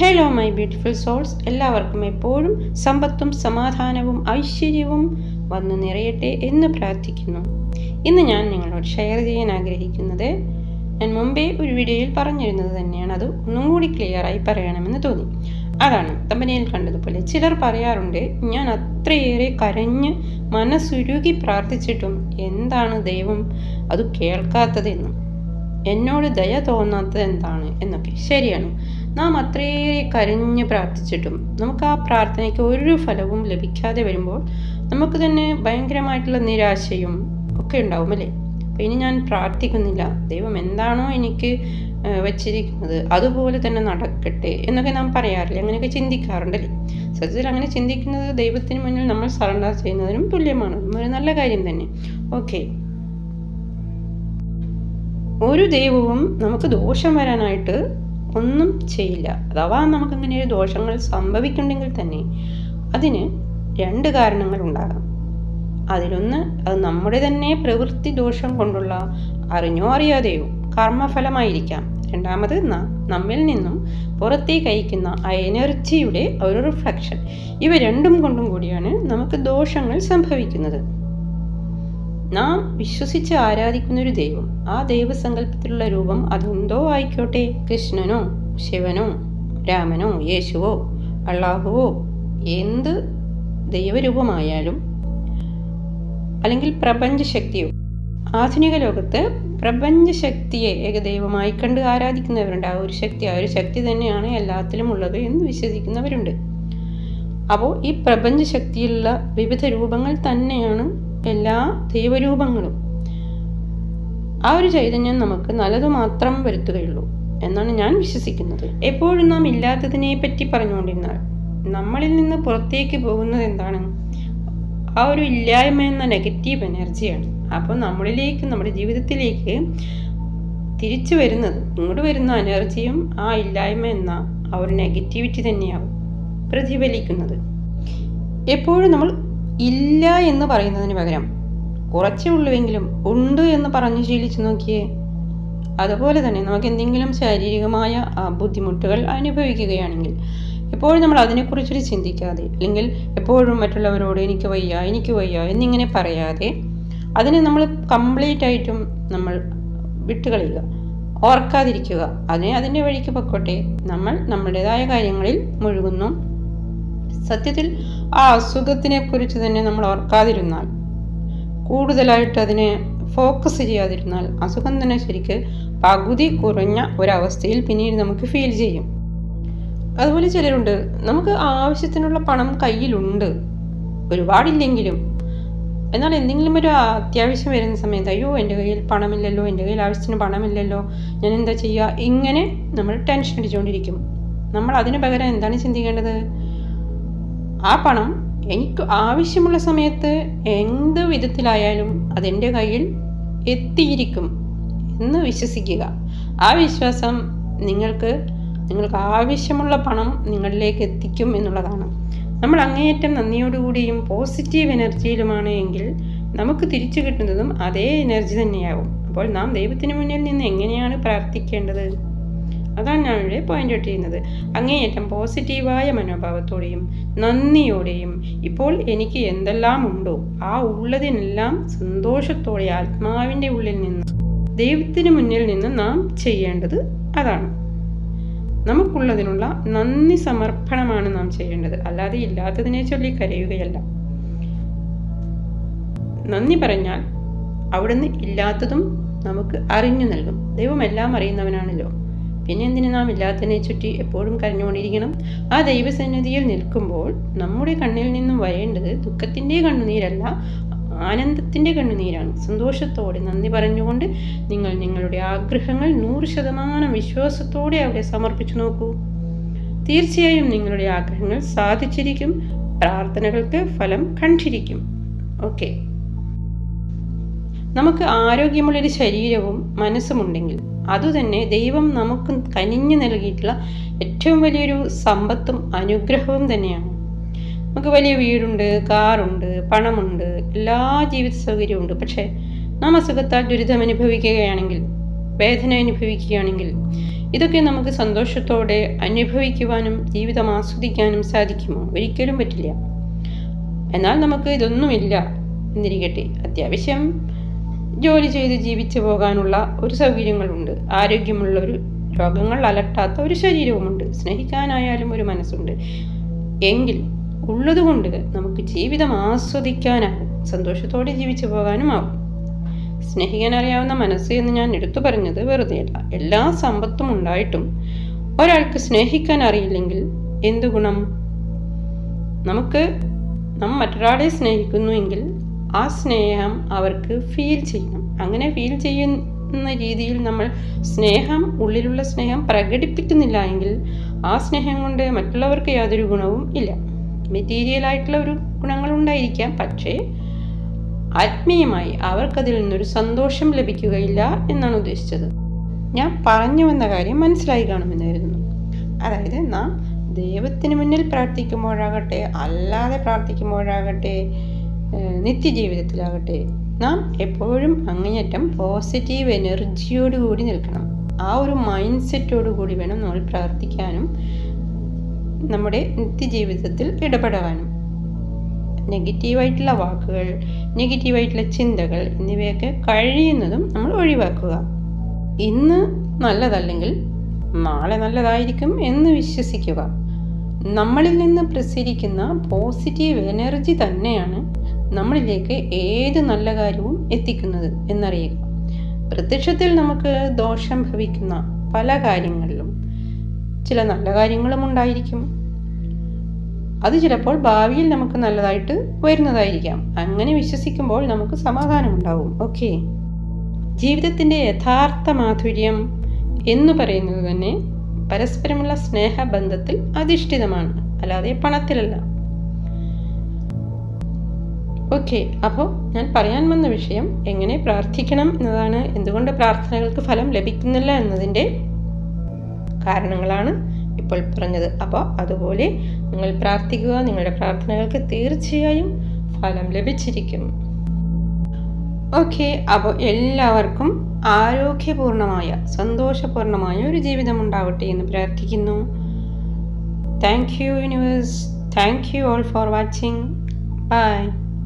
Hello my beautiful souls, എല്ലാവർക്കും എപ്പോഴും സമ്പത്തും സമാധാനവും ഐശ്വര്യവും വന്നു നിറയട്ടെ എന്ന് പ്രാർത്ഥിക്കുന്നു. ഇന്ന് ഞാൻ നിങ്ങളോട് ഷെയർ ചെയ്യാൻ ആഗ്രഹിക്കുന്നത് ഞാൻ മുമ്പേ ഒരു വീഡിയോയിൽ പറഞ്ഞിരുന്നത് തന്നെയാണ്. അത് ഒന്നും കൂടി ക്ലിയറായി പറയണമെന്ന് തോന്നി. അതാണ് തമ്പനയിൽ കണ്ടതുപോലെ ചിലർ പറയാറുണ്ട്, ഞാൻ അത്രയേറെ കരഞ്ഞ് മനസ്സുരുകി പ്രാർത്ഥിച്ചിട്ടും എന്താണ് ദൈവം അത് കേൾക്കാത്തതെന്നും എന്നോട് ദയ തോന്നാത്തത് എന്താണ് എന്നൊക്കെ. ശരിയാണ്, നാം അത്രയേറെ കരഞ്ഞ് പ്രാർത്ഥിച്ചിട്ടും നമുക്ക് ആ പ്രാർത്ഥനയ്ക്ക് ഒരു ഫലവും ലഭിക്കാതെ വരുമ്പോൾ നമുക്ക് തന്നെ ഭയങ്കരമായിട്ടുള്ള നിരാശയും ഒക്കെ ഉണ്ടാവും അല്ലേ. അപ്പം ഇനി ഞാൻ പ്രാർത്ഥിക്കുന്നില്ല, ദൈവം എന്താണോ എനിക്ക് വച്ചിരിക്കുന്നത് അതുപോലെ തന്നെ നടക്കട്ടെ എന്നൊക്കെ നാം പറയാറില്ല, അങ്ങനെയൊക്കെ ചിന്തിക്കാറുണ്ടല്ലേ. സത്യത്തിൽ അങ്ങനെ ചിന്തിക്കുന്നത് ദൈവത്തിന് മുന്നിൽ നമ്മൾ സറണ്ടർ ചെയ്യുന്നതിനും തുല്യമാണ്. ഒരു നല്ല കാര്യം തന്നെ. ഓക്കെ, ഒരു ദൈവവും നമുക്ക് ദോഷം വരാനായിട്ട് ഒന്നും ചെയ്യില്ല. അഥവാ നമുക്കങ്ങനെ ഒരു ദോഷങ്ങൾ സംഭവിക്കുന്നുണ്ടെങ്കിൽ തന്നെ അതിന് രണ്ട് കാരണങ്ങൾ ഉണ്ടാകാം. അതിലൊന്ന് അത് നമ്മുടെ തന്നെ പ്രവൃത്തി ദോഷം കൊണ്ടുള്ള അറിഞ്ഞോ അറിയാതെയോ കർമ്മഫലമായിരിക്കാം. രണ്ടാമത് നമ്മിൽ നിന്നും പുറത്തേക്ക് അയക്കുന്ന ആ എനർജിയുടെ ഒരു റിഫ്ലക്ഷൻ. ഇവ രണ്ടും കൊണ്ടും കൂടിയാണ് നമുക്ക് ദോഷങ്ങൾ സംഭവിക്കുന്നത്. നാം വിശ്വസിച്ച് ആരാധിക്കുന്ന ഒരു ദൈവം, ആ ദൈവസങ്കല്പത്തിലുള്ള രൂപം അതെന്തോ ആയിക്കോട്ടെ, കൃഷ്ണനോ ശിവനോ രാമനോ യേശുവോ അള്ളാഹുവോ എന്ത് ദൈവരൂപമായാലും അല്ലെങ്കിൽ പ്രപഞ്ചശക്തിയോ, ആധുനിക ലോകത്ത് പ്രപഞ്ചശക്തിയെ ഏകദൈവമായി കണ്ട് ആരാധിക്കുന്നവരുണ്ട്. ആ ഒരു ശക്തി തന്നെയാണ് എല്ലാത്തിലും ഉള്ളത് എന്ന് വിശ്വസിക്കുന്നവരുണ്ട്. അപ്പോൾ ഈ പ്രപഞ്ചശക്തിയിലുള്ള വിവിധ രൂപങ്ങൾ തന്നെയാണ് എല്ലാ ദൈവരൂപങ്ങളും. ആ ഒരു ചൈതന്യം നമുക്ക് നല്ലത് മാത്രം വരുത്തുകയുള്ളൂ എന്നാണ് ഞാൻ വിശ്വസിക്കുന്നത്. എപ്പോഴും നാം ഇല്ലാത്തതിനെ പറ്റി പറഞ്ഞുകൊണ്ടിരുന്നാൽ നമ്മളിൽ നിന്ന് പുറത്തേക്ക് പോകുന്നത് എന്താണ്? ആ ഒരു ഇല്ലായ്മ എന്ന നെഗറ്റീവ് എനർജിയാണ്. അപ്പോൾ നമ്മളിലേക്ക്, നമ്മുടെ ജീവിതത്തിലേക്ക് തിരിച്ചു വരുന്നത്, ഇങ്ങോട്ട് വരുന്ന എനർജിയും ആ ഇല്ലായ്മ എന്ന ആ ഒരു നെഗറ്റിവിറ്റി തന്നെയാവും പ്രതിഫലിക്കുന്നത്. എപ്പോഴും നമ്മൾ ഇല്ല എന്ന് പറയുന്നതിന് പകരം കുറച്ചേ ഉള്ളുവെങ്കിലും ഉണ്ട് എന്ന് പറഞ്ഞു ശീലിച്ചു നോക്കിയേ. അതുപോലെ തന്നെ നമുക്ക് എന്തെങ്കിലും ശാരീരികമായ ബുദ്ധിമുട്ടുകൾ അനുഭവിക്കുകയാണെങ്കിൽ എപ്പോഴും നമ്മൾ അതിനെക്കുറിച്ചൊരു ചിന്തിക്കാതെ, അല്ലെങ്കിൽ എപ്പോഴും മറ്റുള്ളവരോട് എനിക്ക് വയ്യ എന്നിങ്ങനെ പറയാതെ അതിനെ നമ്മൾ കംപ്ലീറ്റ് ആയിട്ടും നമ്മൾ വിട്ടുകളയുക, ഓർക്കാതിരിക്കുക. അതിൻ്റെ വഴിക്ക് പൊക്കോട്ടെ. നമ്മൾ നമ്മുടേതായ കാര്യങ്ങളിൽ മുഴുകുന്നു. സത്യത്തിൽ ആ അസുഖത്തിനെ കുറിച്ച് തന്നെ നമ്മൾ ഓർക്കാതിരുന്നാൽ, കൂടുതലായിട്ട് അതിനെ ഫോക്കസ് ചെയ്യാതിരുന്നാൽ അസുഖം തന്നെ ശരിക്ക് പകുതി കുറഞ്ഞ ഒരവസ്ഥയിൽ പിന്നീട് നമുക്ക് ഫീൽ ചെയ്യും. അതുപോലെ ചിലരുണ്ട്, നമുക്ക് ആവശ്യത്തിനുള്ള പണം കയ്യിലുണ്ട്, ഒരുപാടില്ലെങ്കിലും, എന്നാൽ എന്തെങ്കിലും ഒരു അത്യാവശ്യം വരുന്ന സമയത്ത് അയ്യോ എൻ്റെ കയ്യിൽ പണമില്ലല്ലോ, എൻ്റെ കയ്യിൽ ആവശ്യത്തിന് പണമില്ലല്ലോ, ഞാൻ എന്താ ചെയ്യുക, ഇങ്ങനെ നമ്മൾ ടെൻഷൻ അടിച്ചുകൊണ്ടിരിക്കും. നമ്മൾ അതിന് പകരം എന്താണ് ചിന്തിക്കേണ്ടത്? ആ പണം എനിക്ക് ആവശ്യമുള്ള സമയത്ത് എന്ത് വിധത്തിലായാലും അതെൻ്റെ കയ്യിൽ എത്തിയിരിക്കും എന്ന് വിശ്വസിക്കുക. ആ വിശ്വാസം നിങ്ങൾക്ക് ആവശ്യമുള്ള പണം നിങ്ങളിലേക്ക് എത്തിക്കും എന്നുള്ളതാണ്. നമ്മൾ അങ്ങേയറ്റം നന്ദിയോടുകൂടിയും പോസിറ്റീവ് എനർജിയിലുമാണ് എങ്കിൽ നമുക്ക് തിരിച്ചു കിട്ടുന്നതും അതേ എനർജി തന്നെയാവും. അപ്പോൾ നാം ദൈവത്തിന് മുന്നിൽ നിന്ന് എങ്ങനെയാണ് പ്രാർത്ഥിക്കേണ്ടത്? അതാണ് ഞാൻ ഇവിടെ പോയിന്റ് ഔട്ട് ചെയ്യുന്നത്. അങ്ങേയറ്റം പോസിറ്റീവായ മനോഭാവത്തോടെയും നന്ദിയോടെയും ഇപ്പോൾ എനിക്ക് എന്തെല്ലാം ഉണ്ടോ ആ ഉള്ളതിനെല്ലാം സന്തോഷത്തോടെ ആത്മാവിൻ്റെ ഉള്ളിൽ നിന്ന് ദൈവത്തിന് മുന്നിൽ നിന്ന് നാം ചെയ്യേണ്ടത് അതാണ്. നമുക്കുള്ളതിനുള്ള നന്ദി സമർപ്പണമാണ് നാം ചെയ്യേണ്ടത്, അല്ലാതെ ഇല്ലാത്തതിനെ ചൊല്ലി കരയുകയല്ല. നന്ദി പറഞ്ഞാൽ അവിടുന്ന് ഇല്ലാത്തതും നമുക്ക് അറിഞ്ഞു നൽകും. ദൈവം എല്ലാം അറിയുന്നവനാണല്ലോ. പിന്നെ എന്തിനു നാം ഇല്ലാത്തതിനെ ചുറ്റി എപ്പോഴും കരഞ്ഞുകൊണ്ടിരിക്കണം? ആ ദൈവസന്നിധിയിൽ നിൽക്കുമ്പോൾ നമ്മുടെ കണ്ണിൽ നിന്നും വരേണ്ടത് ദുഃഖത്തിൻ്റെ കണ്ണുനീരല്ല, ആനന്ദത്തിൻ്റെ കണ്ണുനീരാണ്. സന്തോഷത്തോടെ നന്ദി പറഞ്ഞുകൊണ്ട് നിങ്ങൾ നിങ്ങളുടെ ആഗ്രഹങ്ങൾ 100% വിശ്വാസത്തോടെ അവിടെ സമർപ്പിച്ചു നോക്കൂ. തീർച്ചയായും നിങ്ങളുടെ ആഗ്രഹങ്ങൾ സാധിച്ചിരിക്കും, പ്രാർത്ഥനകൾക്ക് ഫലം കണ്ടിരിക്കും. ഓക്കെ, നമുക്ക് ആരോഗ്യമുള്ളൊരു ശരീരവും മനസ്സുമുണ്ടെങ്കിൽ അതുതന്നെ ദൈവം നമുക്ക് കനിഞ്ഞു നൽകിയിട്ടുള്ള ഏറ്റവും വലിയൊരു സമ്പത്തും അനുഗ്രഹവും തന്നെയാണ്. നമുക്ക് വലിയ വീടുണ്ട്, കാറുണ്ട്, പണമുണ്ട്, എല്ലാ ജീവിത സൗകര്യമുണ്ട്. പക്ഷേ നാം അസുഖത്താൽ ദുരിതം അനുഭവിക്കുകയാണെങ്കിൽ, വേദന അനുഭവിക്കുകയാണെങ്കിൽ ഇതൊക്കെ നമുക്ക് സന്തോഷത്തോടെ അനുഭവിക്കുവാനും ജീവിതം ആസ്വദിക്കാനും സാധിക്കുമോ? ഒരിക്കലും പറ്റില്ല. എന്നാൽ നമുക്ക് ഇതൊന്നുമില്ല എന്നിരിക്കട്ടെ, അത്യാവശ്യം ജോലി ചെയ്ത് ജീവിച്ചു പോകാനുള്ള ഒരു സൗകര്യങ്ങളുണ്ട്, ആരോഗ്യമുള്ളൊരു, രോഗങ്ങൾ അലട്ടാത്ത ഒരു ശരീരവുമുണ്ട്, സ്നേഹിക്കാനായാലും ഒരു മനസ്സുണ്ട്. എങ്കിൽ ഉള്ളതുകൊണ്ട് നമുക്ക് ജീവിതം ആസ്വദിക്കാനാകും, സന്തോഷത്തോടെ ജീവിച്ചു പോകാനും ആകും. സ്നേഹിക്കാൻ അറിയാവുന്ന മനസ്സ് എന്ന് ഞാൻ എടുത്തു പറഞ്ഞത് വെറുതെയല്ല. എല്ലാ സമ്പത്തും ഉണ്ടായിട്ടും ഒരാൾക്ക് സ്നേഹിക്കാൻ അറിയില്ലെങ്കിൽ എന്തു ഗുണം? നാം മറ്റൊരാളെ സ്നേഹിക്കുന്നുവെങ്കിൽ ആ സ്നേഹം അവർക്ക് ഫീൽ ചെയ്യണം. അങ്ങനെ ഫീൽ ചെയ്യുന്ന രീതിയിൽ നമ്മൾ ഉള്ളിലുള്ള സ്നേഹം പ്രകടിപ്പിക്കുന്നില്ല എങ്കിൽ ആ സ്നേഹം കൊണ്ട് മറ്റുള്ളവർക്ക് യാതൊരു ഗുണവും ഇല്ല. മെറ്റീരിയലായിട്ടുള്ള ഒരു ഗുണങ്ങൾ ഉണ്ടായിരിക്കാം, പക്ഷേ ആത്മീയമായി അവർക്കതിൽ നിന്നൊരു സന്തോഷം ലഭിക്കുകയില്ല എന്നാണ് ഉദ്ദേശിച്ചത്. ഞാൻ പറഞ്ഞു വന്ന കാര്യം മനസ്സിലായി കാണുമെന്ന് കരുതുന്നു. അതായത് നാം ദൈവത്തിന് മുന്നിൽ പ്രാർത്ഥിക്കുമ്പോഴാകട്ടെ, അല്ലാതെ പ്രാർത്ഥിക്കുമ്പോഴാകട്ടെ, നിത്യജീവിതത്തിലാകട്ടെ, നാം എപ്പോഴും അങ്ങേയറ്റം പോസിറ്റീവ് എനർജിയോടുകൂടി നിൽക്കണം. ആ ഒരു മൈൻഡ് സെറ്റോടുകൂടി വേണം നമ്മൾ പ്രാർത്ഥിക്കാനും നമ്മുടെ നിത്യജീവിതത്തിൽ ഇടപെടാനും. നെഗറ്റീവായിട്ടുള്ള വാക്കുകൾ, നെഗറ്റീവായിട്ടുള്ള ചിന്തകൾ എന്നിവയൊക്കെ കഴിയുന്നതും നമ്മൾ ഒഴിവാക്കുക. ഇന്ന് നല്ലതല്ലെങ്കിൽ നാളെ നല്ലതായിരിക്കും എന്ന് വിശ്വസിക്കുക. നമ്മളിൽ നിന്ന് പ്രസരിക്കുന്ന പോസിറ്റീവ് എനർജി തന്നെയാണ് നമ്മളിലേക്ക് ഏത് നല്ല കാര്യവും എത്തിക്കുന്നത് എന്നറിയുക. പ്രത്യക്ഷത്തിൽ നമുക്ക് ദോഷം ഭവിക്കുന്ന പല കാര്യങ്ങളിലും ചില നല്ല കാര്യങ്ങളും ഉണ്ടായിരിക്കും. അത് ചിലപ്പോൾ ഭാവിയിൽ നമുക്ക് നല്ലതായിട്ട് വരുന്നതായിരിക്കാം. അങ്ങനെ വിശ്വസിക്കുമ്പോൾ നമുക്ക് സമാധാനമുണ്ടാവും. ഓക്കെ, ജീവിതത്തിൻ്റെ യഥാർത്ഥ മാധുര്യം എന്ന് പറയുന്നത് തന്നെ പരസ്പരമുള്ള സ്നേഹബന്ധത്തിൽ അധിഷ്ഠിതമാണ്, അല്ലാതെ പണത്തിലല്ല. ഓക്കെ, അപ്പോൾ ഞാൻ പറയാൻ വന്ന വിഷയം എങ്ങനെ പ്രാർത്ഥിക്കണം എന്നതാണ്. എന്തുകൊണ്ട് പ്രാർത്ഥനകൾക്ക് ഫലം ലഭിക്കുന്നില്ല എന്നതിൻ്റെ കാരണങ്ങളാണ് ഇപ്പോൾ പറഞ്ഞത്. അപ്പോൾ അതുപോലെ നിങ്ങൾ പ്രാർത്ഥിക്കുക, നിങ്ങളുടെ പ്രാർത്ഥനകൾക്ക് തീർച്ചയായും ഫലം ലഭിച്ചിരിക്കും. ഓക്കെ, അപ്പോൾ എല്ലാവർക്കും ആരോഗ്യപൂർണമായ, സന്തോഷപൂർണമായ ഒരു ജീവിതം ഉണ്ടാവട്ടെ എന്ന് പ്രാർത്ഥിക്കുന്നു. Thank you universe. Thank you all for watching. By.